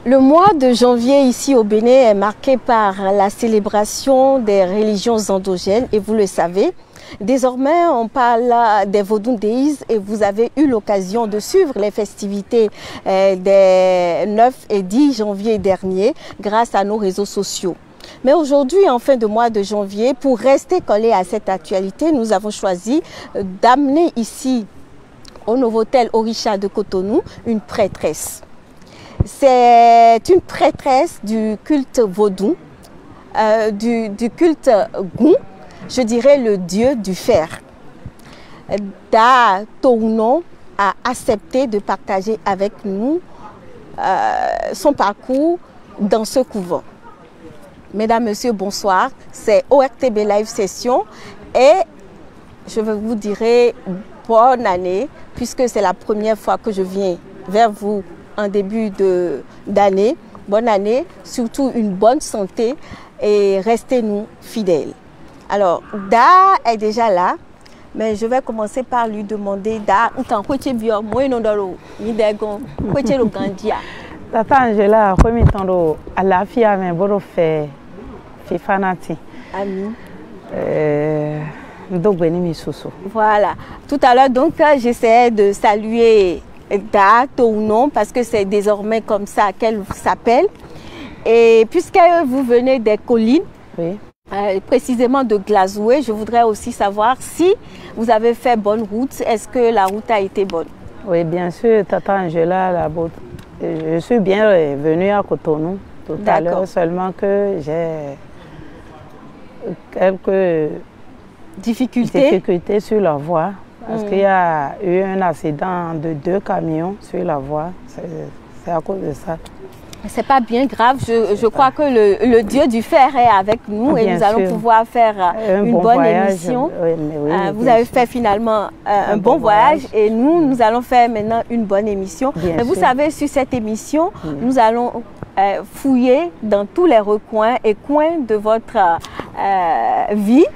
Le mois de janvier ici au Bénin est marqué par la célébration des religions endogènes et vous le savez. Désormais, on parle des Vodou Days et vous avez eu l'occasion de suivre les festivités des 9 et 10 janvier dernier grâce à nos réseaux sociaux. Mais aujourd'hui, en fin de mois de janvier, pour rester collé à cette actualité, nous avons choisi d'amener ici au Novotel Orisha de Cotonou une prêtresse. C'est une prêtresse du culte vaudou, du culte Goum, je dirais le dieu du fer. Da Tounou a accepté de partager avec nous son parcours dans ce couvent. Mesdames, Messieurs, bonsoir. C'est ORTB Live Session et je vous dirai bonne année puisque c'est la première fois que je viens vers vous en début d'année. Bonne année, surtout une bonne santé et restez-nous fidèles. Alors, Da est déjà là, mais je vais commencer par lui demander Da, Tata Angela, premier temps à la fille à mes beaux faits, fanati. Amin. Voilà. Tout à l'heure, donc, j'essayais de saluer Da, ton nom, parce que c'est désormais comme ça qu'elle s'appelle. Et puisque vous venez des collines, oui. Précisément de Glazoué, je voudrais aussi savoir si vous avez fait bonne route. Est-ce que la route a été bonne? Oui, bien sûr, Tata Angela, je suis bien venue à Cotonou tout à l'heure, seulement que j'ai quelques difficultés sur la voie. Parce qu'il y a eu un accident de 2 camions sur la voie. C'est à cause de ça. C'est pas bien grave. Je crois que le dieu du fer est avec nous et nous allons pouvoir faire une bonne émission. Oui, vous avez fait finalement un bon voyage et nous allons faire maintenant une bonne émission. Mais vous savez, sur cette émission, nous allons fouiller dans tous les recoins et coins de votre vie.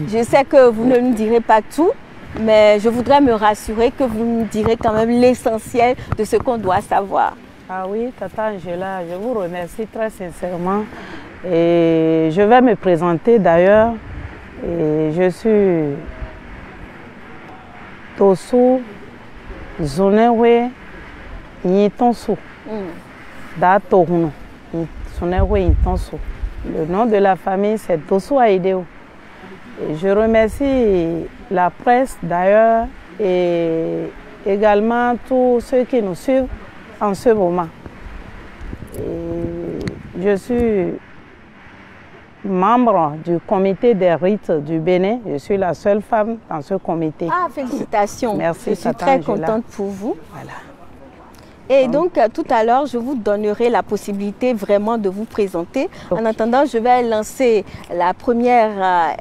Je sais que vous ne nous direz pas tout, mais je voudrais me rassurer que vous nous direz quand même l'essentiel de ce qu'on doit savoir. Ah oui, Tata Angela, je vous remercie très sincèrement. Et je vais me présenter d'ailleurs. Je suis Tosu Zonewe Nitonsu. Da Tounou. Zonewe Nitonsu. Le nom de la famille, c'est Tosu Aideo. Et je remercie la presse d'ailleurs et également tous ceux qui nous suivent en ce moment. Et je suis membre du comité des rites du Bénin. Je suis la seule femme dans ce comité. Ah, félicitations. Merci. Je suis très contente pour vous. Voilà. Et donc, tout à l'heure, je vous donnerai la possibilité vraiment de vous présenter. En attendant, je vais lancer la première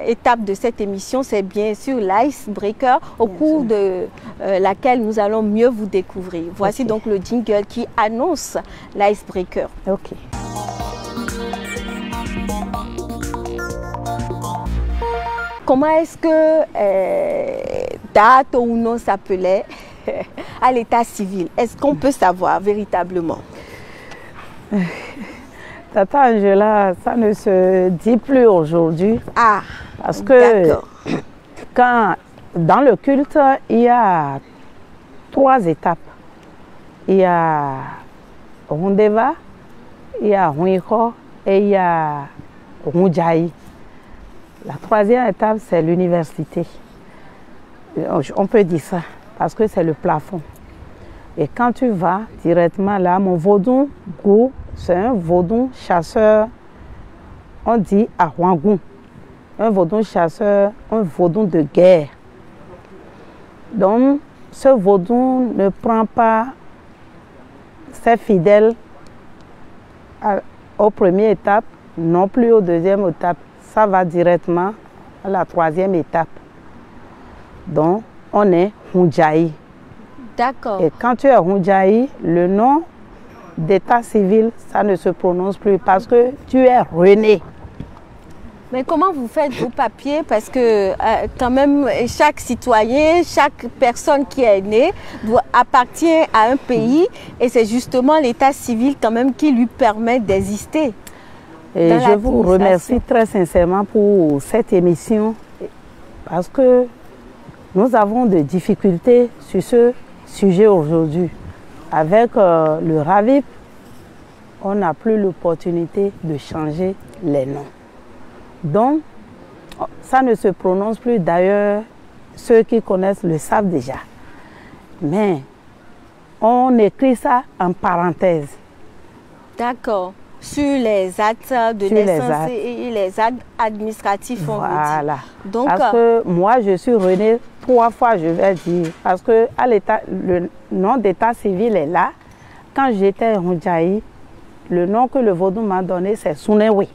étape de cette émission. C'est bien sûr l'Icebreaker, au cours de laquelle nous allons mieux vous découvrir. Voici donc le jingle qui annonce l'Icebreaker. Ok. Comment est-ce que Da Tounou s'appelait à l'état civil? Est-ce qu'on peut savoir véritablement? Tata Angela, ça ne se dit plus aujourd'hui. Ah, parce que quand, dans le culte, il y a 3 étapes. Il y a Rondeva, il y a Ruiko et il y a Rundjaï. La 3e étape, c'est l'université. On peut dire ça. Parce que c'est le plafond. Et quand tu vas directement là, mon vaudou, c'est un vaudou chasseur, on dit à Ouangou. Un vaudou chasseur, un vaudou de guerre. Donc, ce vaudou ne prend pas ses fidèles aux premières étapes, non plus aux 2e étape. Ça va directement à la 3e étape. Donc, on est Rundjaï. D'accord. Et quand tu es Rundjaï, le nom d'état civil, ça ne se prononce plus parce que tu es rené. Mais comment vous faites vos papiers? Parce que quand même, chaque citoyen, chaque personne qui est née appartient à un pays et c'est justement l'état civil quand même qui lui permet d'exister. Et je vous remercie très sincèrement pour cette émission parce que nous avons des difficultés sur ce sujet aujourd'hui. Avec le RAVIP, on n'a plus l'opportunité de changer les noms. Donc, ça ne se prononce plus. D'ailleurs, ceux qui connaissent le savent déjà. Mais on écrit ça en parenthèse. D'accord. Sur les actes de naissance et les actes administratifs. Voilà. Donc, parce que moi, je suis renée 3 fois, je vais dire. Parce que à l'état, le nom d'état civil est là. Quand j'étais Ronjaï, le nom que le vaudou m'a donné, c'est Sounewe.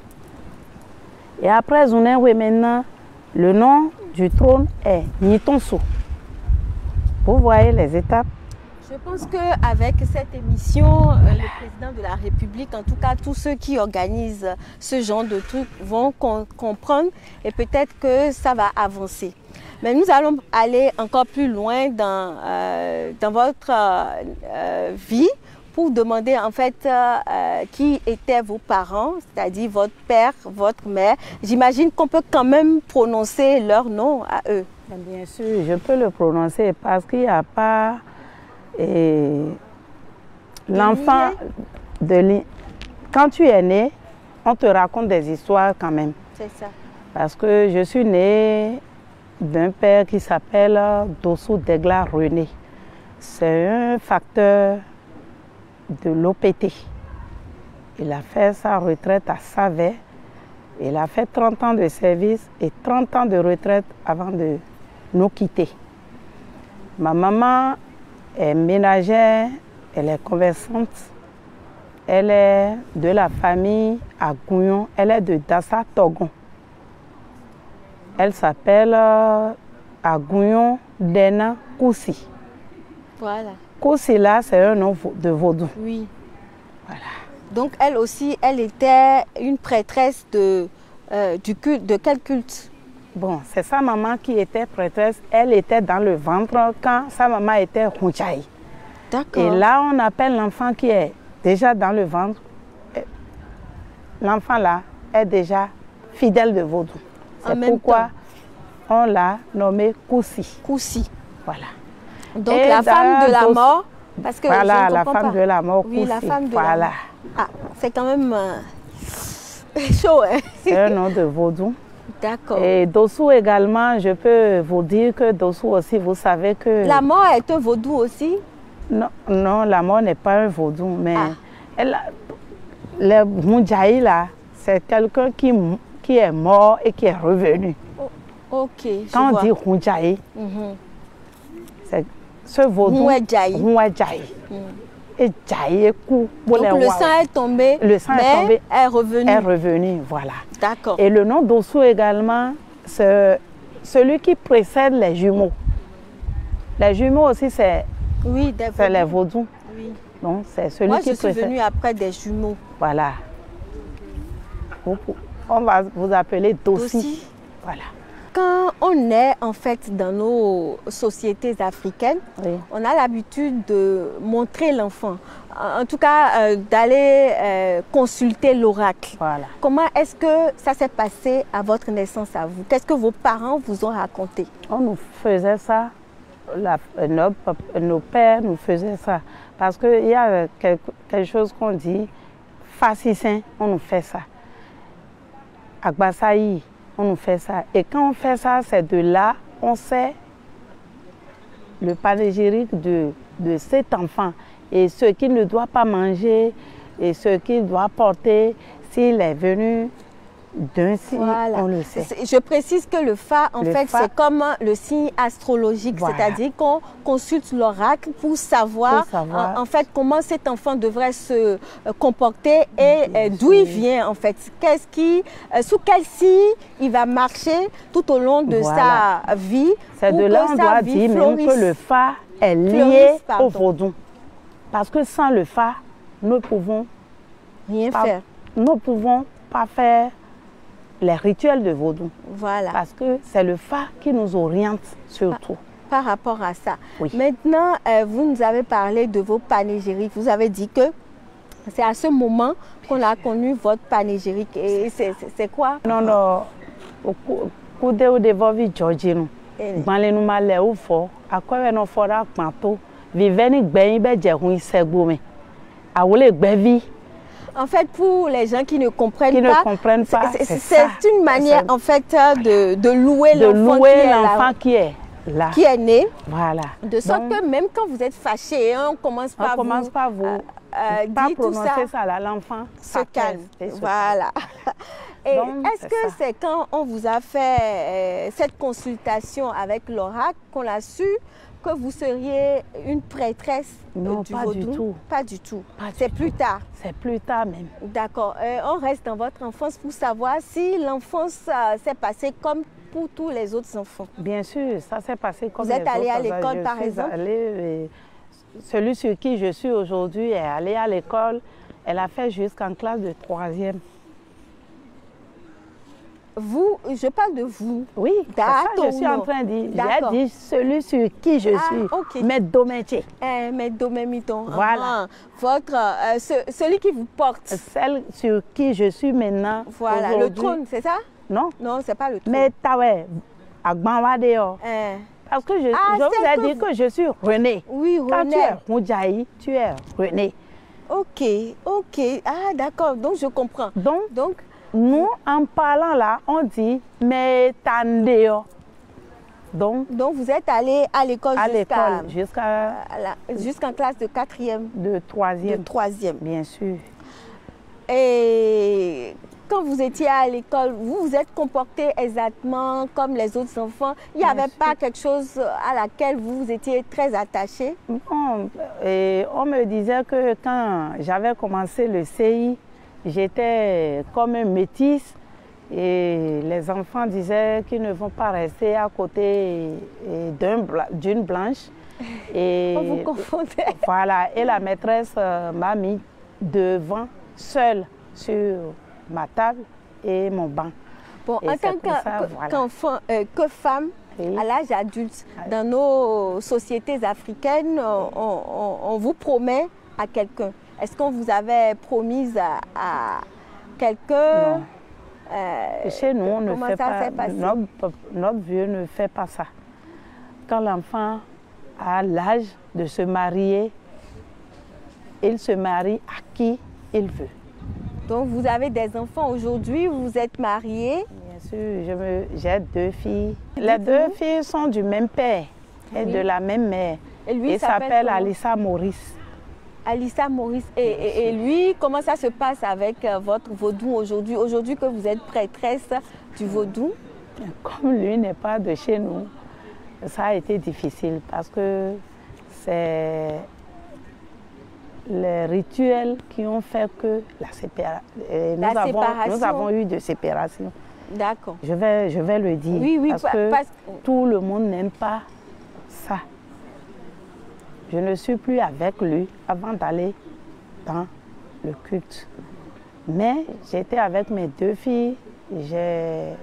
Et après Sounewe, maintenant, le nom du trône est Nitonsu. Vous voyez les étapes? Je pense qu'avec cette émission, le président de la République, en tout cas tous ceux qui organisent ce genre de trucs vont comprendre et peut-être que ça va avancer. Mais nous allons aller encore plus loin dans votre vie pour demander en fait qui étaient vos parents, c'est-à-dire votre père, votre mère. J'imagine qu'on peut quand même prononcer leur nom à eux. Bien sûr, je peux le prononcer parce qu'il n'y a pas... l'enfant, quand tu es né, on te raconte des histoires quand même. C'est ça. Parce que je suis née d'un père qui s'appelle Dossou Degla René. C'est un facteur de l'OPT. Il a fait sa retraite à Savet. Il a fait 30 ans de service et 30 ans de retraite avant de nous quitter. Ma maman est ménagère, elle est commerçante, elle est de la famille à Gouyon, elle est de Dassa Togon. Elle s'appelle à Gouyon Dena Koussi. Voilà. Koussi là, c'est un nom de vaudou. Oui. Voilà. Donc elle aussi, elle était une prêtresse de quel culte? Bon, c'est sa maman qui était prêtresse. Elle était dans le ventre quand sa maman était Ronjaï. D'accord. Et là, on appelle l'enfant qui est déjà dans le ventre. L'enfant là est déjà fidèle de vaudou. C'est pourquoi on l'a nommé Koussi. Koussi. Voilà. Donc et la femme de la mort, parce que voilà, la femme de la mort, oui, Koussi. La femme de voilà. La mort. Ah, c'est quand même chaud, hein? C'est un nom de vaudou. D'accord. Et Dossou également, je peux vous dire que Dossou aussi, vous savez que... La mort est un vaudou aussi? Non, non, la mort n'est pas un vaudou, mais le Moudjaï là, c'est quelqu'un qui est mort et qui est revenu. Oh, ok. Quand on dit Moudjaï, c'est ce vaudou. Moudjaï. Et Djaï, donc le sang est tombé, est revenu. Est revenu, voilà. D'accord. Et le nom Dossou également, c'est celui qui précède les jumeaux. Les jumeaux aussi, c'est les vaudous. Oui. Donc, c'est celui qui précède. Moi, je suis venue après des jumeaux. Voilà. On va vous appeler Dossi. Voilà. Quand on est en fait dans nos sociétés africaines, on a l'habitude de montrer l'enfant. En tout cas, d'aller consulter l'oracle. Voilà. Comment est-ce que ça s'est passé à votre naissance à vous? Qu'est-ce que vos parents vous ont raconté? On nous faisait ça, nos pères nous faisaient ça. Parce qu'il y a quelque chose qu'on dit, Fassissin, on nous fait ça. Agbasaï, on nous fait ça. Et quand on fait ça, c'est de là, on sait le panégyrique de cet enfant. Et ce qu'il ne doit pas manger, et ce qu'il doit porter, s'il est venu d'un signe, on le sait. Je précise que le Fa, en fait, c'est comme le signe astrologique, c'est-à-dire qu'on consulte l'oracle pour savoir en fait comment cet enfant devrait se comporter et d'où il vient en fait. Sous quel signe il va marcher tout au long de sa vie. C'est de là qu'on doit dire même que le Fa est lié au vaudou. Parce que sans le Fa, nous ne pouvons rien faire. Nous ne pouvons pas faire les rituels de vaudou. Voilà. Parce que c'est le Fa qui nous oriente surtout. Par rapport à ça. Oui. Maintenant, vous nous avez parlé de vos panégyriques. Vous avez dit que c'est à ce moment qu'on a connu votre panégyrique. Et c'est quoi? Non, non. Kude o devolve Georgino. Gbanle nu ma le o fo. Akowe no fora panto. Viveni gbeyin be je hun isegbo me. Awole gbevi. En fait, pour les gens qui ne comprennent pas, c'est une manière en fait de louer l'enfant qui est là, qui est né. Voilà. De sorte que même quand vous êtes fâché, on commence pas pas prononcer ça là, l'enfant se calme. Voilà. Et est-ce que c'est quand on vous a fait cette consultation avec l'oracle qu'on a su que vous seriez une prêtresse du vaudou? Non, pas du tout. Pas du tout. C'est plus tard. C'est plus tard même. D'accord. On reste dans votre enfance pour savoir si l'enfance s'est passée comme pour tous les autres enfants. Bien sûr, ça s'est passé comme les autres. Vous êtes allé à l'école par exemple? Celui sur qui je suis aujourd'hui est allé à l'école. Elle a fait jusqu'en classe de 3e. Vous, je parle de vous. Oui, c'est ça que je suis en train de dire. J'ai dit celui sur qui je suis. Okay. Maître Dométier. Maître Domémiton. Voilà. Celui qui vous porte. Celle sur qui je suis maintenant. Voilà, le trône, c'est ça? Non. Non, c'est pas le trône. Mais tawe, Agbanwadeo. Parce que je vous ai dit que je suis René. Oui, René. Quand tu es Moudjaï, tu es René. Ok, ok. Ah, d'accord, donc je comprends. Donc, nous, en parlant là, on dit mais tandeo. Donc vous êtes allé à l'école jusqu'en classe de 4e. De 3e. De 3e. Bien sûr. Et quand vous étiez à l'école, vous vous êtes comporté exactement comme les autres enfants. Il n'y avait pas quelque chose à laquelle vous étiez très attaché? Non. Et on me disait que quand j'avais commencé le CI, j'étais comme une métisse et les enfants disaient qu'ils ne vont pas rester à côté d'une blanche. Et on vous confondait. Voilà, et la maîtresse m'a mis devant, seule, sur ma table et mon banc. Bon, en tant qu'enfant, que femme, à l'âge adulte, dans nos sociétés africaines, on vous promet à quelqu'un. Est-ce qu'on vous avait promise à quelqu'un? Chez nous, on ne fait pas. Notre vieux ne fait pas ça. Quand l'enfant a l'âge de se marier, il se marie à qui il veut. Donc vous avez des enfants aujourd'hui, vous êtes mariés? Bien sûr, j'ai 2 filles. Les 2 filles sont du même père et de la même mère. Et lui, il s'appelle Alissa Maurice. Alissa Maurice. Et lui, comment ça se passe avec votre vaudou aujourd'hui? Aujourd'hui que vous êtes prêtresse du vaudou? Comme lui n'est pas de chez nous, ça a été difficile parce que c'est les rituels qui ont fait que nous avons eu de séparation. D'accord. Je vais le dire parce que tout le monde n'aime pas ça. Je ne suis plus avec lui avant d'aller dans le culte. Mais j'étais avec mes 2 filles. J'ai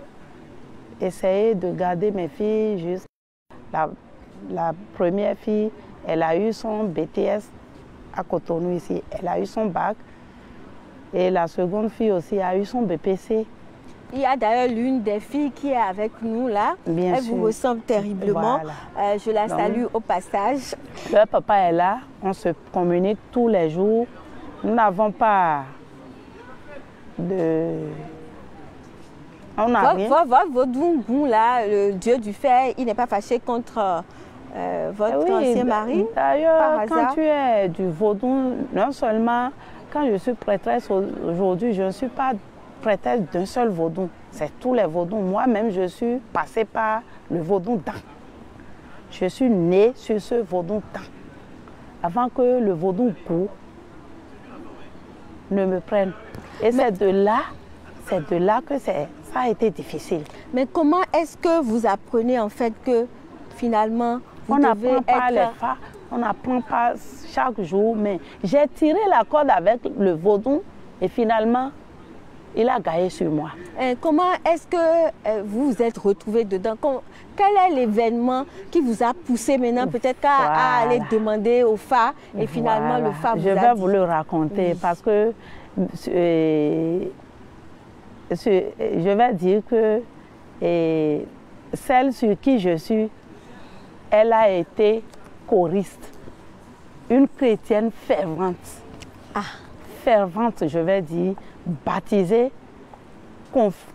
essayé de garder mes filles jusqu'à la première fille. Elle a eu son BTS à Cotonou ici. Elle a eu son bac. Et la seconde fille aussi a eu son BPC. Il y a d'ailleurs l'une des filles qui est avec nous là. Bien Elle vous ressemble terriblement. Voilà. Je la salue au passage. Le papa est là. On se communique tous les jours. Nous n'avons pas de... On n'a rien. Votre là, le dieu du fer, il n'est pas fâché contre votre ancien mari? D'ailleurs, quand tu es du vaudou, non seulement quand je suis prêtresse aujourd'hui, je ne suis pas prêtresse d'un seul vaudou. C'est tous les vaudous. Moi-même, je suis passée par le vaudou Dan. Je suis née sur ce vaudou Dan. Avant que le vaudou Gou ne me prenne. Et c'est de là que ça a été difficile. Mais comment est-ce que vous apprenez en fait que finalement on n'apprend pas les fa, on n'apprend pas chaque jour, mais j'ai tiré la corde avec le vaudou et finalement il a gagné sur moi. Comment est-ce que vous vous êtes retrouvé dedans? Quel est l'événement qui vous a poussé maintenant peut-être à aller demander au phare et finalement le phare vous a dit? Je vais vous le raconter parce que je vais dire que celle sur qui je suis, elle a été choriste, une chrétienne fervente. Fervente, je vais dire, baptisée,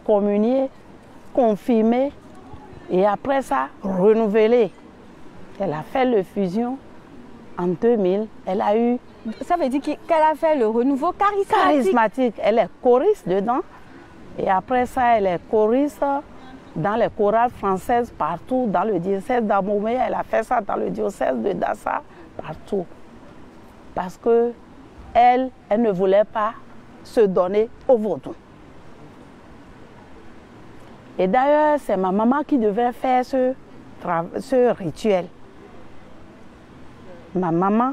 communiée, confirmée et après ça, renouvelée. Elle a fait le fusion en 2000. Elle a eu... Ça veut dire qu'elle a fait le renouveau charismatique. Elle est choriste dedans. Et après ça, elle est choriste dans les chorales françaises partout, dans le diocèse d'Abomey. Elle a fait ça dans le diocèse de Dassa, partout. Parce que elle ne voulait pas se donner au vaudou. Et d'ailleurs, c'est ma maman qui devait faire ce rituel. Ma maman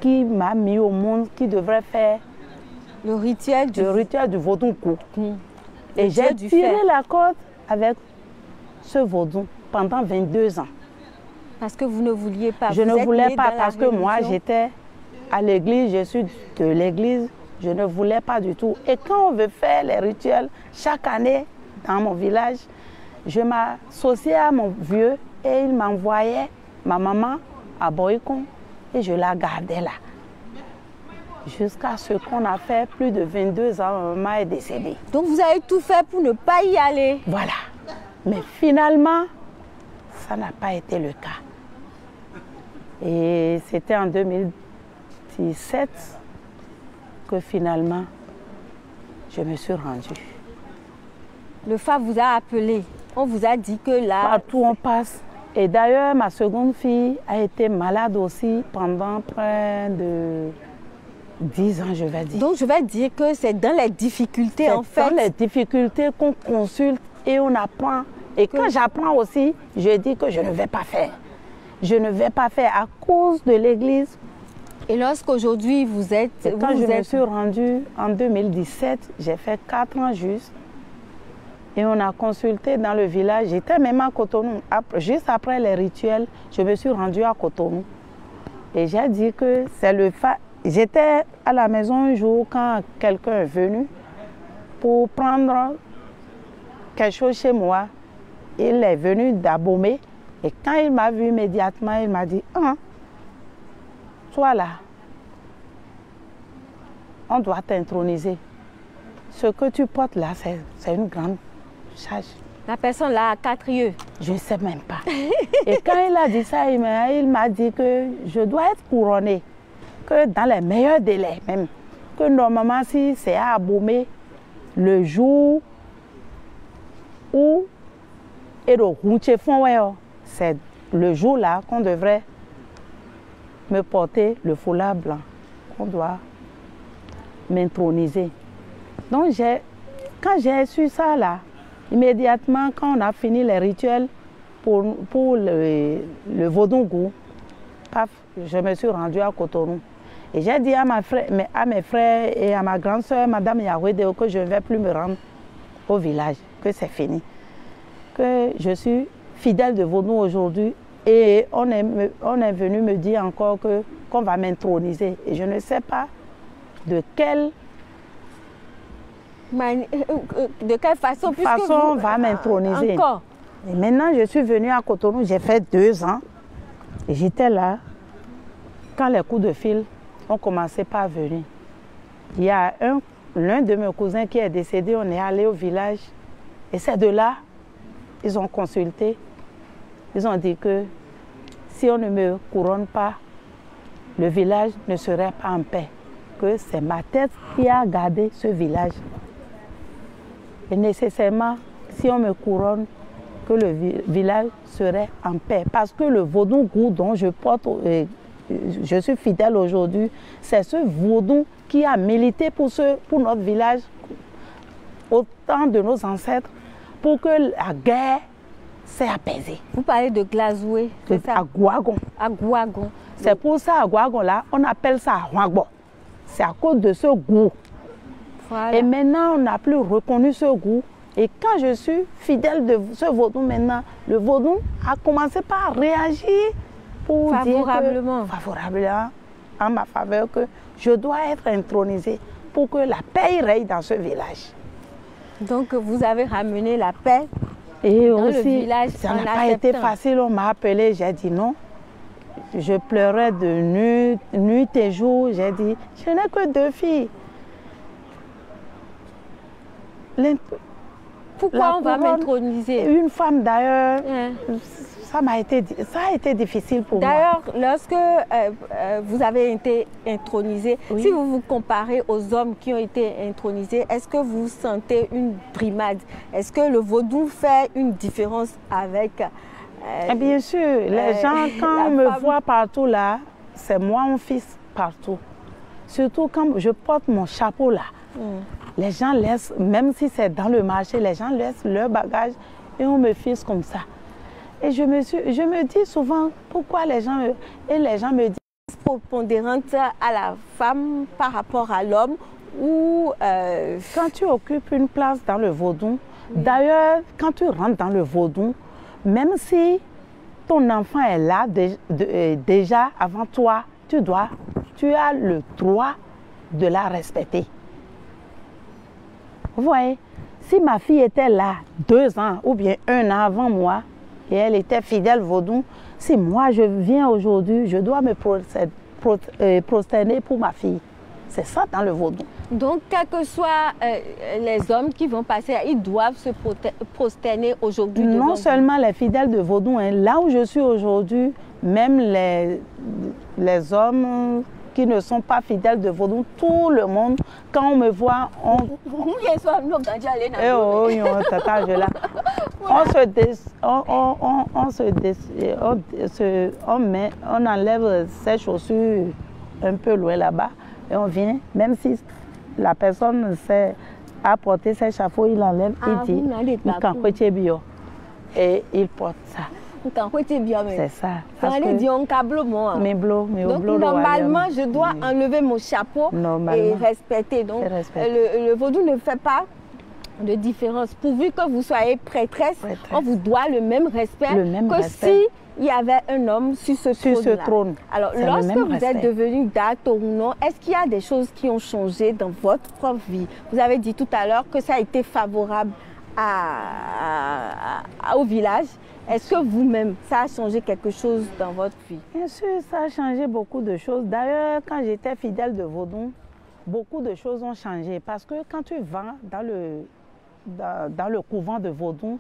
qui m'a mis au monde, qui devrait faire le rituel du vaudou. Et j'ai tiré la corde avec ce vaudou pendant 22 ans. Parce que vous ne vouliez pas. Je ne voulais pas parce que moi j'étais à l'église, je suis de l'église, je ne voulais pas du tout. Et quand on veut faire les rituels, chaque année dans mon village, je m'associais à mon vieux et il m'envoyait ma maman à Boycon et je la gardais là. Jusqu'à ce qu'on a fait plus de 22 ans, ma maman est décédée. Donc vous avez tout fait pour ne pas y aller? Voilà. Mais finalement, ça n'a pas été le cas. Et c'était en 2017 que finalement, je me suis rendue. Le phare vous a appelé. On vous a dit que là... Partout on passe. Et d'ailleurs, ma seconde fille a été malade aussi pendant près de 10 ans, je vais dire. Donc je vais dire que c'est dans les difficultés en fait. C'est dans les difficultés qu'on consulte et on apprend. Et quand j'apprends aussi, je dis que je ne vais pas faire. Je ne vais pas faire à cause de l'église. Et lorsqu'aujourd'hui vous êtes... Quand je me suis rendue en 2017, j'ai fait 4 ans juste. Et on a consulté dans le village. J'étais même à Cotonou. Juste après les rituels, je me suis rendue à Cotonou. Et j'ai dit que c'est le phare. J'étais à la maison un jour quand quelqu'un est venu pour prendre quelque chose chez moi. Il est venu d'Abomey. Et quand il m'a vu immédiatement, il m'a dit, ah, toi là, on doit t'introniser. Ce que tu portes là, c'est une grande charge. La personne là a 4 yeux. Je ne sais même pas. Et quand il a dit ça, il m'a dit que je dois être couronnée, que dans les meilleurs délais même, que normalement si c'est à Abomey, le jour où c'est le jour là qu'on devrait me porter le foulard blanc, qu'on doit m'introniser. Donc quand j'ai su ça là, immédiatement quand on a fini les rituels pour le vaudou, paf, je me suis rendue à Cotonou. Et j'ai dit à mes frères et à ma grande soeur, Madame Yahweh, que je ne vais plus me rendre au village, que c'est fini. Que je suis fidèle de vaudou aujourd'hui et on est venu me dire encore qu'on va m'introniser. Et je ne sais pas de quelle façon on va m'introniser. Et maintenant, je suis venue à Cotonou, j'ai fait 2 ans. Et j'étais là quand les coups de fil ont commencé par venir. Il y a l'un de mes cousins qui est décédé, on est allé au village. Et c'est de là, ils ont consulté. Ils ont dit que si on ne me couronne pas, le village ne serait pas en paix. Que c'est ma tête qui a gardé ce village. Et nécessairement, si on me couronne, que le village serait en paix. Parce que le vaudou dont je porte, je suis fidèle aujourd'hui, c'est ce vaudou qui a milité pour notre village au temps de nos ancêtres, pour que la guerre s'est apaisée. Vous parlez de Glazoué, c'est ça? À Gouagon. À Gouagon. C'est pour ça, à Gouagon, là, on appelle ça Huangbo. C'est à cause de ce goût Voilà. Et maintenant, on n'a plus reconnu ce goût. Et quand je suis fidèle de ce vaudou maintenant, le vaudou a commencé par réagir pour favorablement. dire que, favorablement en ma faveur, que je dois être intronisée pour que la paix règne dans ce village. Donc vous avez ramené la paix et dans aussi, le village. Ça n'a pas été facile, on m'a appelé, j'ai dit non. Je pleurais de nuit et jour, j'ai dit, je n'ai que 2 filles. Pourquoi on va m'introniser? Une femme d'ailleurs, ça a été difficile pour moi. D'ailleurs, lorsque vous avez été intronisé, oui. Si vous vous comparez aux hommes qui ont été intronisés, est-ce que vous sentez une brimade? Est-ce que le vaudou fait une différence avec... bien sûr, les gens, quand on me voit partout là, c'est moi mon fils partout. Surtout quand je porte mon chapeau là. Les gens laissent, même si c'est dans le marché, les gens laissent leur bagage et on me fixe comme ça. Et je me dis souvent pourquoi les gens me disent prépondérante à la femme par rapport à l'homme ou quand tu occupes une place dans le vaudou, d'ailleurs quand tu rentres dans le vaudou, même si ton enfant est là déjà avant toi, tu as le droit de la respecter. Vous voyez, si ma fille était là 2 ans ou bien 1 an avant moi et elle était fidèle vaudou, si moi je viens aujourd'hui, je dois me prosterner pour ma fille. C'est ça dans le vaudou. Donc, quels que soient les hommes qui vont passer, ils doivent se prosterner aujourd'hui. Non seulement les fidèles de vaudou, hein, là où je suis aujourd'hui, même les hommes qui ne sont pas fidèles de vaudou, tout le monde, quand on me voit, on enlève ses chaussures un peu loin là-bas et on vient, même si la personne sait apporter ses chapeaux, il enlève, il dit, et il porte ça. C'est ça. Donc normalement, je dois enlever mon chapeau et respecter. Donc le vaudou ne fait pas de différence. Pourvu que vous soyez prêtresse, on vous doit le même respect si il y avait un homme sur ce trône. Alors, lorsque vous êtes devenu Dato ou non, est-ce qu'il y a des choses qui ont changé dans votre propre vie? Vous avez dit tout à l'heure que ça a été favorable au village. Est-ce que vous-même, ça a changé quelque chose dans votre vie? Bien sûr, ça a changé beaucoup de choses. D'ailleurs, quand j'étais fidèle de vaudou, beaucoup de choses ont changé. Parce que quand tu vas dans le couvent de vaudou,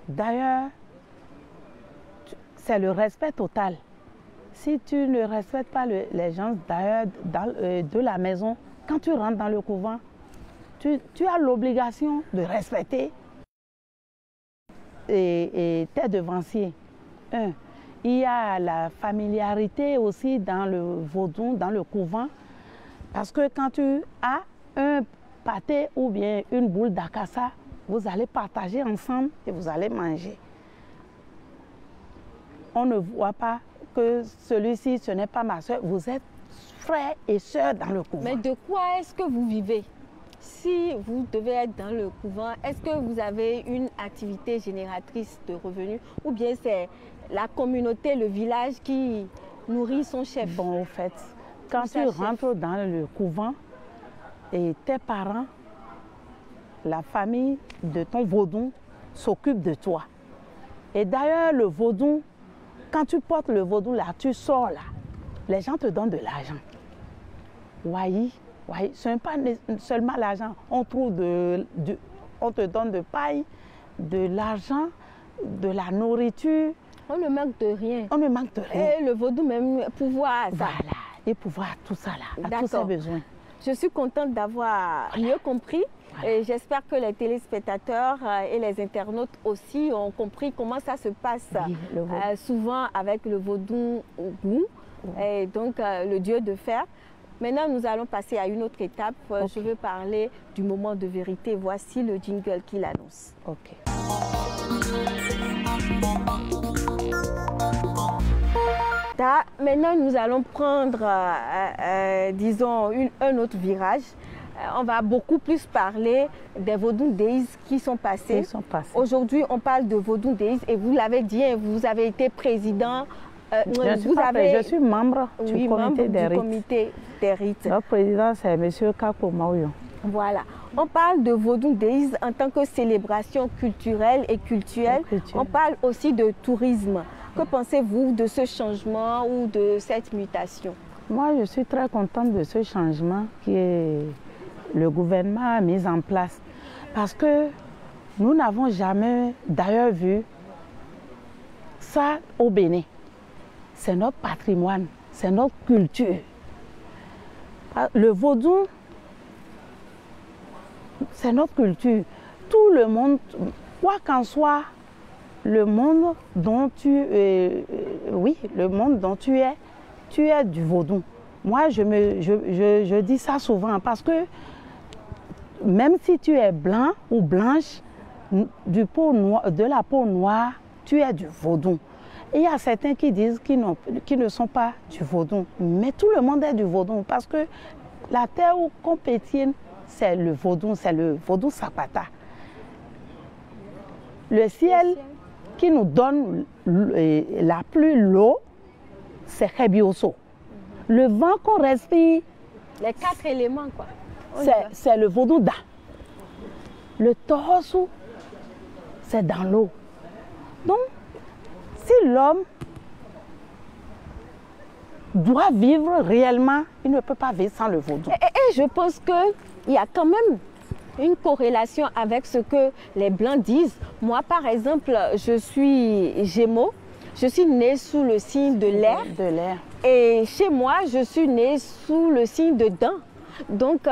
d'ailleurs, c'est le respect total. Si tu ne respectes pas les gens d'ailleurs de la maison, quand tu rentres dans le couvent, tu as l'obligation de respecter et tes devanciers. Il y a la familiarité aussi dans le vaudou, dans le couvent, parce que quand tu as un pâté ou bien une boule d'acassa, vous allez partager ensemble et vous allez manger. On ne voit pas que celui-ci, ce n'est pas ma soeur. Vous êtes frères et sœurs dans le couvent. Mais de quoi est-ce que vous vivez? Si vous devez être dans le couvent, est-ce que vous avez une activité génératrice de revenus ou bien c'est la communauté, le village qui nourrit son chef? Bon, au fait, quand tu rentres dans le couvent et tes parents, la famille de ton vaudou s'occupe de toi. Et d'ailleurs, le vaudou, quand tu portes le vaudou là, tu sors là, les gens te donnent de l'argent. Oui, ce n'est pas seulement l'argent. On te donne de paille, de l'argent, de la nourriture. On ne manque de rien. On ne manque de rien. Et le vaudou même pouvoir à ça. Voilà, et pouvoir à tout ça là, à tous ses besoins. Je suis contente d'avoir mieux compris. Et j'espère que les téléspectateurs et les internautes aussi ont compris comment ça se passe souvent avec le vaudou au goût, et donc le dieu de fer. Maintenant, nous allons passer à une autre étape. Je veux parler du moment de vérité. Voici le jingle qui l'annonce. Ok. Maintenant, nous allons prendre, disons, un autre virage. on va beaucoup plus parler des Vodou Days qui sont passés. Aujourd'hui, on parle de Vodou Days et vous l'avez dit, vous avez été président. Je suis membre du comité des rites. Notre président, c'est M. Kako Maouyo. Voilà. On parle de Vodou Days en tant que célébration culturelle et cultuelle. On parle aussi de tourisme. Que pensez-vous de ce changement ou de cette mutation? Moi, je suis très contente de ce changement que le gouvernement a mis en place. Parce que nous n'avons jamais d'ailleurs vu ça au Bénin. C'est notre patrimoine, c'est notre culture. Le vaudou, c'est notre culture. Tout le monde, quoi qu'en soit, le monde dont tu es, tu es du vaudou. Moi, je dis ça souvent parce que même si tu es blanc ou blanche, de la peau noire, tu es du vaudou. Et il y a certains qui disent qu'ils ne sont pas du vaudou. Mais tout le monde est du vaudou parce que la terre où on pétine, c'est le vaudou Sapata. Le ciel qui nous donne la pluie, l'eau, c'est Rebioso. Le vent qu'on respire, les 4 éléments, quoi. C'est le vaudou Da. Le Torosu, c'est dans l'eau. Donc, si l'homme doit vivre réellement, il ne peut pas vivre sans le vaudou. Et je pense qu'il y a quand même une corrélation avec ce que les Blancs disent. Moi, par exemple, je suis Gémeaux. Je suis née sous le signe de l'air. Et chez moi, je suis née sous le signe de Dent. Donc,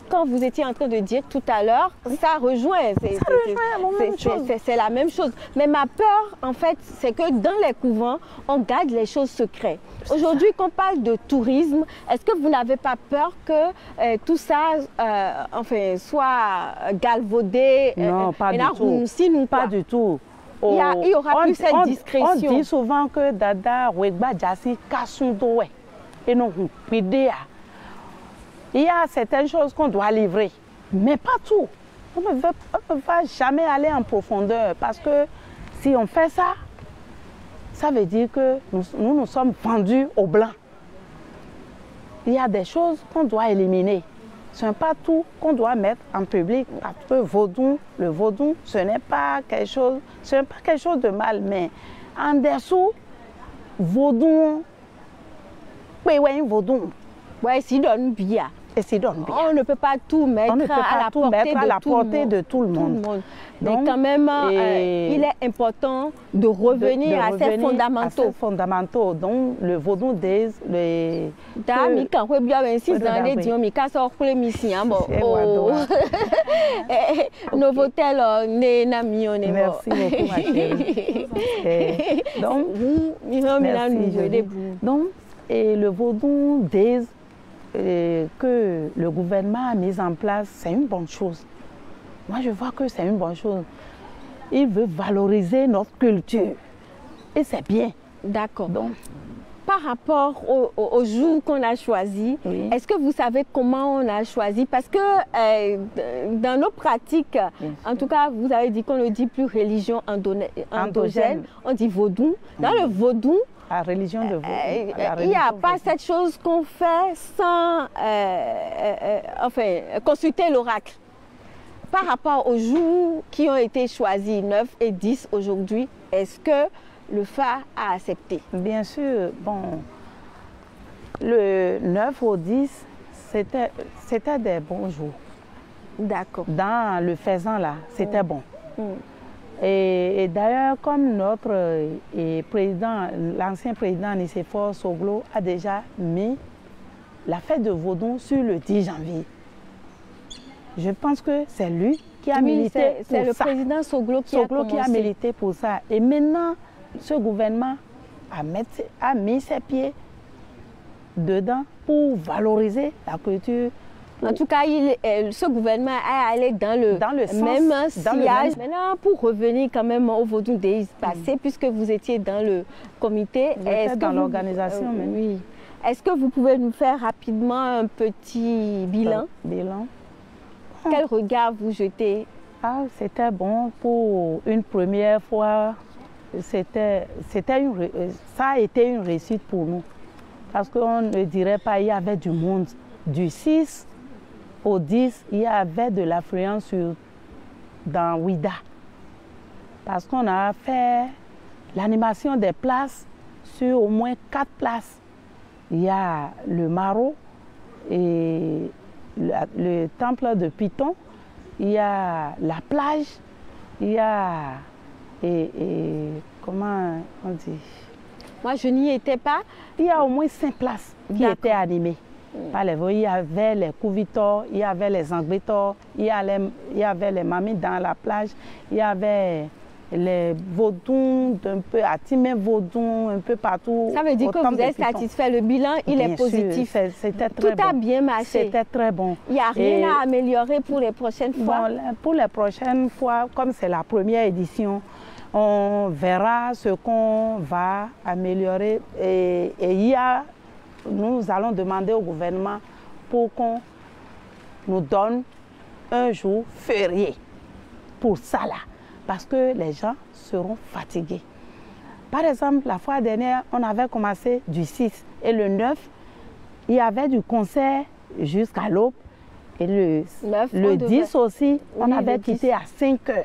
quand vous étiez en train de dire tout à l'heure, ça rejoint. C'est la même chose. Mais ma peur, en fait, c'est que dans les couvents, on garde les choses secrètes. Aujourd'hui, qu'on parle de tourisme, est-ce que vous n'avez pas peur que tout ça soit galvaudé? Non, pas du tout. Pas du tout. Il y aura plus cette discrétion. On dit souvent que Dada, Wegba, Jassi, Kasudowe, et non, Pidea. Il y a certaines choses qu'on doit livrer, mais pas tout. On ne va jamais aller en profondeur parce que si on fait ça, ça veut dire que nous sommes vendus aux Blancs. Il y a des choses qu'on doit éliminer. Ce n'est pas tout qu'on doit mettre en public parce que le vaudou, ce n'est pas quelque chose de mal, mais en dessous, vaudou, ouais, si donne bien. On ne peut pas tout mettre à la portée de tout le monde. Mais quand même, il est important de revenir à ces fondamentaux. Donc, le vaudou des... Merci beaucoup, ma chérie. Donc, et le vaudou des... que le gouvernement a mis en place, c'est une bonne chose. Moi, je vois que c'est une bonne chose. Il veut valoriser notre culture. Et c'est bien. D'accord. Donc, par rapport au jour qu'on a choisi, est-ce que vous savez comment on a choisi? Parce que dans nos pratiques, en tout cas, vous avez dit qu'on ne dit plus religion endogène, on dit vaudou. Dans le vaudou, la religion de vaudou. Il n'y a pas cette chose qu'on fait sans consulter l'oracle. Par rapport aux jours qui ont été choisis, 9 et 10 aujourd'hui, est-ce que le FA a accepté? Bien sûr. Bon, le 9 au 10, c'était des bons jours. D'accord. Dans le faisant là, c'était bon. Et d'ailleurs, comme notre président, l'ancien président Nicéphore Soglo a déjà mis la fête de Vaudou sur le 10 janvier. Je pense que c'est lui qui a milité pour ça. C'est le président Soglo qui a milité pour ça. Et maintenant, ce gouvernement a mis ses pieds dedans pour valoriser la culture. En tout cas, ce gouvernement est allé dans le même sillage. Maintenant, pour revenir quand même au Vodou Days passé, puisque vous étiez dans le comité, dans l'organisation. oui. Est-ce que vous pouvez nous faire rapidement un petit bilan? Bilan. Quel regard vous jetez? Ah, c'était bon pour une première fois. Ça a été une réussite pour nous. Parce qu'on ne dirait pas qu'il y avait du monde. Du 6 au 10, il y avait de l'affluence dans Ouida. Parce qu'on a fait l'animation des places sur au moins 4 places. Il y a le Maro et le temple de Python, il y a la plage, il y a comment on dit? Moi, je n'y étais pas. Il y a au moins 5 places qui étaient animées. Il y avait les Kouvitors, il y avait les Angbétors, il y avait les mamies dans la plage, il y avait les vaudons d'un peu à Timé vaudons un peu partout. Ça veut dire que vous êtes satisfait. Le bilan, il est positif. C'était très bon. Tout a bien marché. C'était très bon. Il n'y a rien à améliorer pour les prochaines fois. Bon, pour les prochaines fois, comme c'est la première édition, on verra ce qu'on va améliorer. Et nous allons demander au gouvernement pour qu'on nous donne un jour férié pour ça là. Parce que les gens seront fatigués. Par exemple, la fois dernière, on avait commencé du 6 et le 9, il y avait du concert jusqu'à l'aube. Et le 10 aussi, on avait quitté à 5 heures.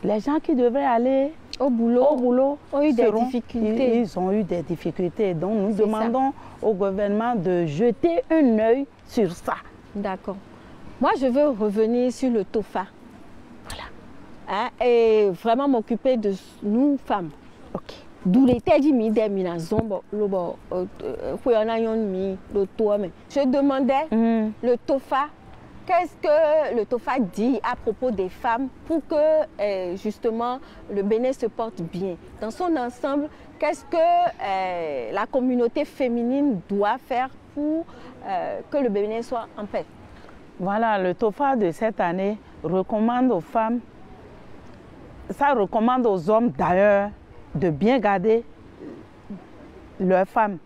Les gens qui devaient aller au boulot ont eu des difficultés. Ils ont eu des difficultés. Donc nous demandons au gouvernement de jeter un œil sur ça. D'accord. Moi, je veux revenir sur le TOFA. Voilà. Hein, et vraiment m'occuper de nous femmes. Ok. D'où l'été dit mi des minazon je demandais le TOFA. Qu'est-ce que le TOFA dit à propos des femmes pour que justement le Bénin se porte bien? Dans son ensemble, qu'est-ce que la communauté féminine doit faire pour que le Bénin soit en paix? Voilà, le TOFA de cette année recommande aux femmes, ça recommande aux hommes d'ailleurs de bien garder leurs femmes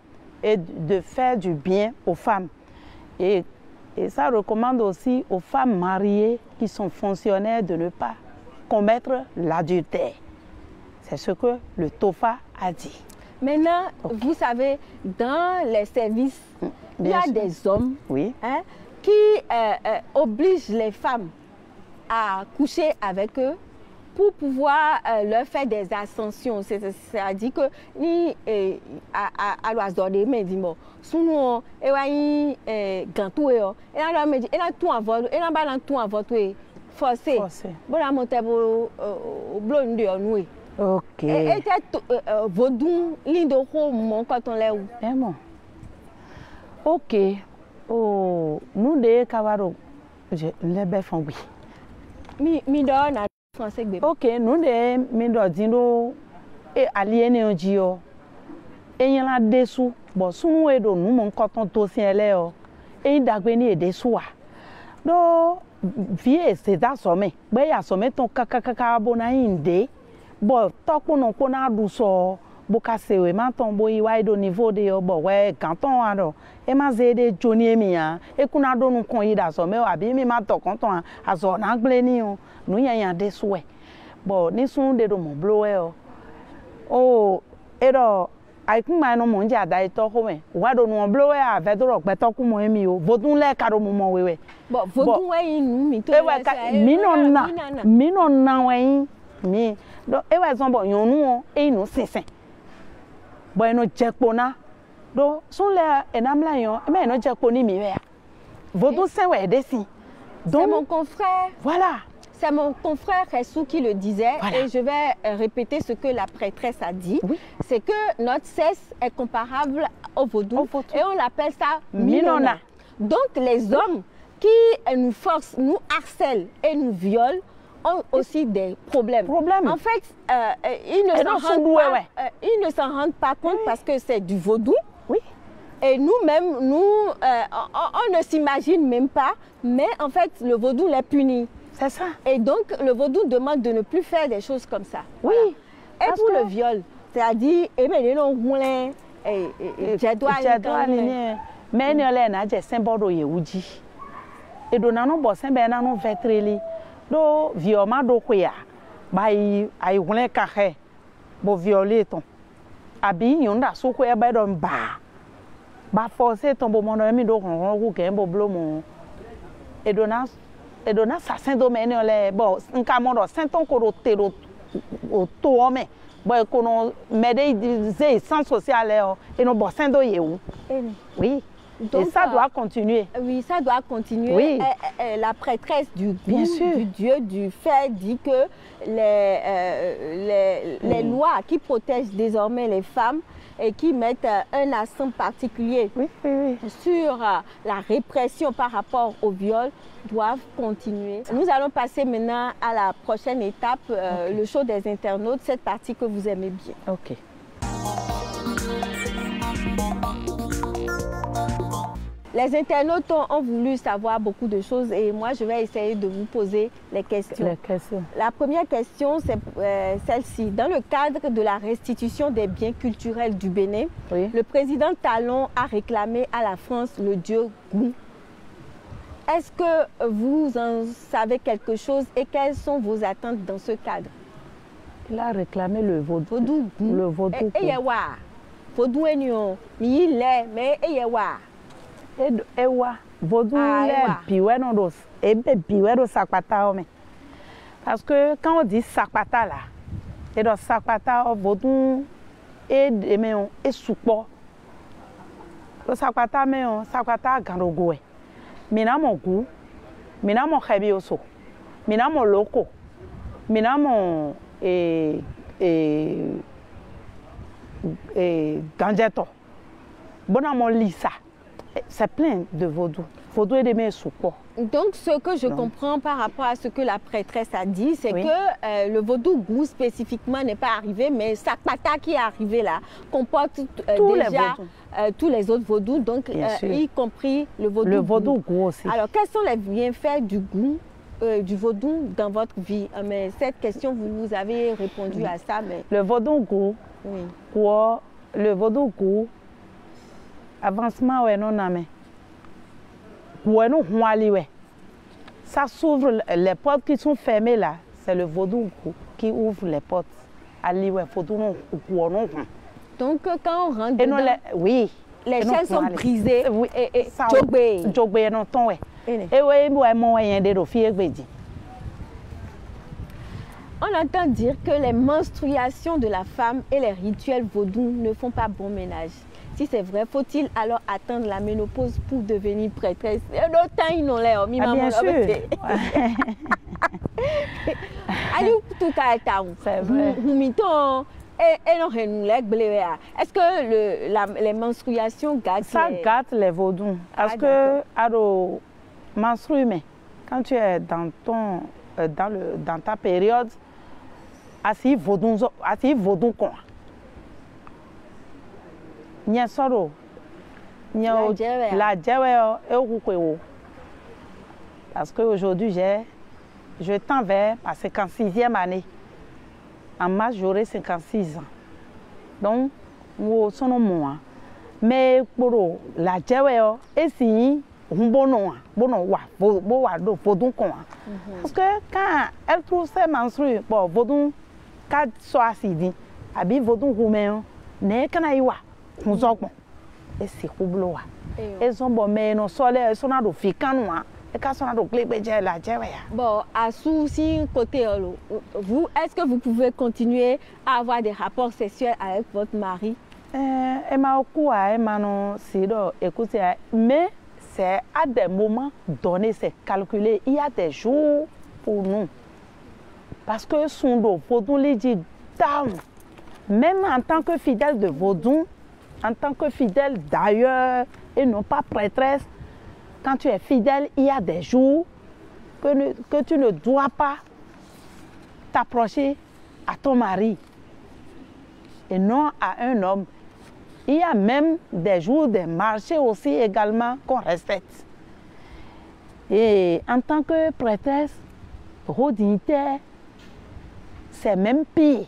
et de faire du bien aux femmes. Et ça recommande aussi aux femmes mariées qui sont fonctionnaires de ne pas commettre l'adultère. C'est ce que le TOFA a dit. Maintenant, vous savez, dans les services, il y a des hommes qui obligent les femmes à coucher avec eux pour pouvoir leur faire des ascensions. C'est-à-dire que ni à l'oiseau de médimo, sinon et gantou et là me dit et là tout en vol et là bas tout en votre forcé. Bon la monter au blonde de nous. OK. Et vaudou lindo mon quand on l'a où. Bon. OK. Oh, nous des cavaro. Je les belles font oui. Mi donne OK, nous de mindo dindo et aliéné onjio. Et y a dessous. Bon, sunu edo nous mon coton tosien leo. Et dagweni e dessous. Do vie c'est da somme. Be ya somme ton kaka bona inde. Bon, toko non kona duso. Boka sewe ma tombo iwa do niveau de yo bo we canton ado. E ma zede joni emia. E kuna do nu kon ida somme o abi mi ma to konton azo na gbleni o. Nous y a des souhaits. Bon, nous sommes des mon blower. Oh, et alors, avec moi, nous mangeons à d'ailleurs, ou à nous blower avec d'autres, mais tant que moi, mio, vaudou les cadeaux, moment, oui. Bon, vaudou, oui, minon, mi. Donc, et ouais, bon, nous, et nous, c'est bon, nous, tchèpona. Donc, sont les enamels, mais nous, tchèponi, mi, vaudou, c'est ouais, des si. Donc, mon confrère. Voilà. C'est mon confrère Ressou qui le disait et je vais répéter ce que la prêtresse a dit. Oui. C'est que notre cesse est comparable au vaudou et on l'appelle ça Minona. Donc les hommes qui nous forcent, nous harcèlent et nous violent ont aussi des problèmes. En fait, ils ne s'en rendent pas compte parce que c'est du vaudou. Oui. Et nous-mêmes, on ne s'imagine même pas, mais en fait, le vaudou les punit. C'est ça. Et donc, le vaudou demande de ne plus faire des choses comme ça. Oui. Voilà. Et pour le viol, c'est-à-dire, mais il y a des symboles de Yehuji. Et donc, nous avons des symboles de do violement do koya ba yi ay wole ka he bo violer ton abi yonda so koya ba don ba forcer ton bo mono mi do ron ku ke bo blo mo e dona sa saint domaine le bon nka mo do saint ton ko do te do o to o me bo ko no mede ze sans social et no bo saint do yewu oui. Donc, et ça doit continuer. Oui, ça doit continuer. Oui. La prêtresse du Dieu du fait dit que les lois qui protègent désormais les femmes et qui mettent un accent particulier sur la répression par rapport au viol doivent continuer. Nous allons passer maintenant à la prochaine étape, le show des internautes, cette partie que vous aimez bien. Ok. Les internautes ont voulu savoir beaucoup de choses et moi je vais essayer de vous poser les questions. La première question c'est celle-ci. Dans le cadre de la restitution des biens culturels du Bénin, le président Talon a réclamé à la France le dieu Gou. Est-ce que vous en savez quelque chose et quelles sont vos attentes dans ce cadre? Il a réclamé le vaudou. Le vaudou. Vaudou est mais ewa vaudou biwe non dos biwe do sakpata ome parce que quand on dit sakpata là et dans sakpata vaudou et meon et soupo le sakpata meon sakpata gandogo mina mon goût mina mon khabioso mina mon loko mina mon ganjeto bona mon lisa. C'est plein de vaudou. Vaudou et de mes soupos. Donc, ce que je comprends par rapport à ce que la prêtresse a dit, c'est que le vaudou Gou spécifiquement n'est pas arrivé, mais Sakpata qui est arrivé là comporte déjà tous les autres vaudous, donc y compris le vaudou Gou aussi. Alors, quels sont les bienfaits du vaudou dans votre vie? Mais cette question, vous avez répondu à ça. Mais... Le vaudou Gou, le vaudou Gou, avancement ouais non mais ouais non ouais ça s'ouvre les portes qui sont fermées là, c'est le vaudou qui ouvre les portes ali ouais vaudou non. Donc quand on rentre dedans, les chaînes sont brisées et jogbe non ton ouais et ouais mon rien de fie gbedi. On entend dire que les menstruations de la femme et les rituels vaudous ne font pas bon ménage. Si c'est vrai, faut-il alors attendre la ménopause pour devenir prêtresse? Bien sûr. C'est vrai. Est-ce que les menstruations gâtent? Ça gâte les vaudous. Parce que quand tu es dans ta période, assis vaudou quoi. Nyesoro la djewe e parce que aujourd'hui je tends vers ma 56e année. En mars j'aurai 56 ans. Donc moi sono moi mais pour la djewe e si bono wa do vodun kon. Parce que quand elle trouve ses menstrues bon vodun ka so asidi abi vodun roumain ne kana iwa Muzokmo et c'est kubloa et son bon mais non solaire son ado fikanoa et quand son ado clébéje la djewe. Bon à souci côté vous est-ce que vous pouvez continuer à avoir des rapports sexuels avec votre mari? Et ma okua et manon sido écoutez mais c'est à des moments donnés, c'est calculé. Il y a des jours pour nous parce que son dos vaudou les dit down même en tant que fidèle de vaudou, en tant que fidèle d'ailleurs et non pas prêtresse, quand tu es fidèle, il y a des jours que tu ne dois pas t'approcher à ton mari et non à un homme. Il y a même des jours, des marchés aussi également qu'on respecte. Et en tant que prêtresse, dignitaire, c'est même pire.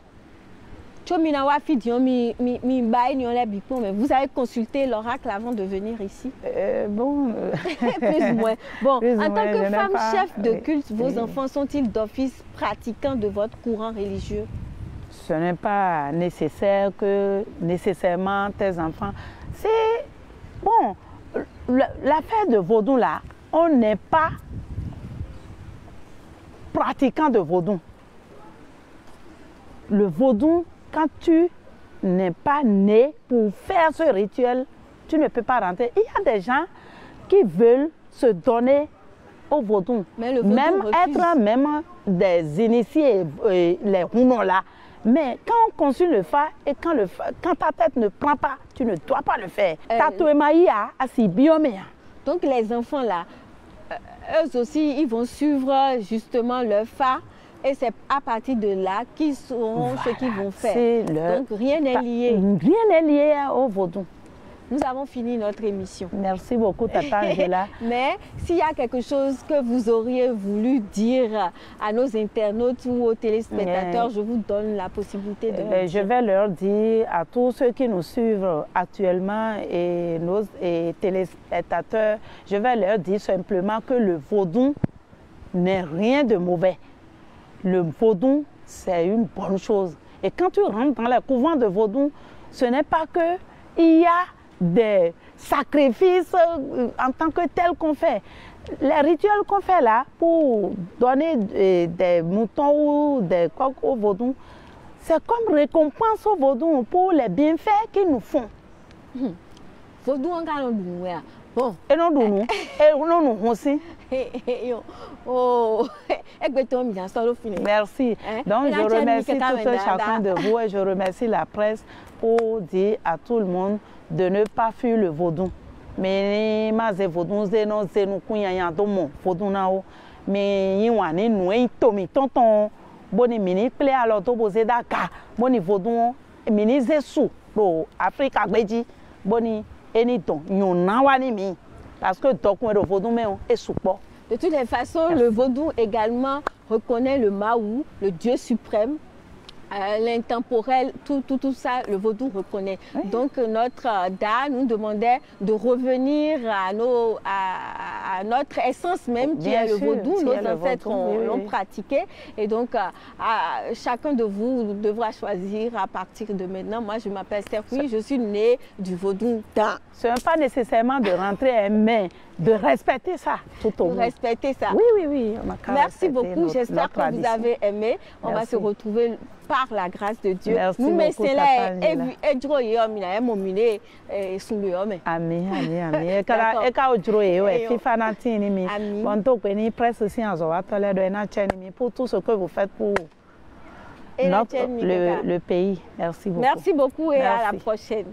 Mais vous avez consulté l'oracle avant de venir ici? Bon, plus ou moins. Bon, plus en ou tant moins, que je n'ai femme pas- chef de oui. culte, vos Oui. enfants sont-ils d'office pratiquants de votre courant religieux? Ce n'est pas nécessaire que nécessairement tes enfants. C'est bon, l'affaire de vaudou là, on n'est pas pratiquant de vaudou. Le vaudou, quand tu n'es pas né pour faire ce rituel, tu ne peux pas rentrer. Il y a des gens qui veulent se donner au vaudou. Mais le vaudou même refuse. être même des initiés, les rounos là. Mais quand on consulte le fa et quand ta tête ne prend pas, tu ne dois pas le faire. Donc les enfants là, eux aussi, ils vont suivre justement leur fa. Et c'est à partir de là qu'ils sauront ce qu'ils vont faire. Donc rien n'est lié. Rien n'est lié au vaudou. Nous avons fini notre émission. Merci beaucoup, Tata Angela. Mais s'il y a quelque chose que vous auriez voulu dire à nos internautes ou aux téléspectateurs, je vous donne la possibilité de le dire. Je vais leur dire à tous ceux qui nous suivent actuellement et nos téléspectateurs, je vais leur dire simplement que le vaudou n'est rien de mauvais. Le vaudou, c'est une bonne chose. Et quand tu rentres dans les couvents de vaudou, ce n'est pas que il y a des sacrifices en tant que tel qu'on fait. Les rituels qu'on fait là pour donner des moutons ou des coqs au vaudou, c'est comme récompense au vaudou pour les bienfaits qu'ils nous font. Vaudou en gagne bon. Et non nous, et nous aussi. Oh, merci. Donc je remercie tout chacun de vous et je remercie la presse pour dire à tout le monde de ne pas fuir le vaudou. Mais ma vaudou zeno zeno kunya ya domo vaudou nao. Mais yiwani noué tomi tonton boni mini ple alors to boze daka boni vaudou mini zesu do Afrique agbeji boni eni don yona wani mi parce que dokun de vaudou mais et soupo. De toutes les façons, le vaudou également reconnaît le Mahou, le Dieu suprême, l'intemporel, tout ça, le vaudou reconnaît. Oui. Donc notre Da nous demandait de revenir à notre essence même, qui est le vaudou. Nos ancêtres l'ont pratiqué. Et donc chacun de vous devra choisir à partir de maintenant. Moi, je m'appelle Serkoui, je suis née du vaudou Da. Ce n'est pas nécessairement de rentrer, mais de respecter ça tout au moins. Respecter ça. Oui. Merci beaucoup. J'espère que vous avez aimé. On va se retrouver par la grâce de Dieu. Merci nous beaucoup, Amen. Pour tout ce que vous faites pour le pays. Merci beaucoup. Merci beaucoup et à la prochaine.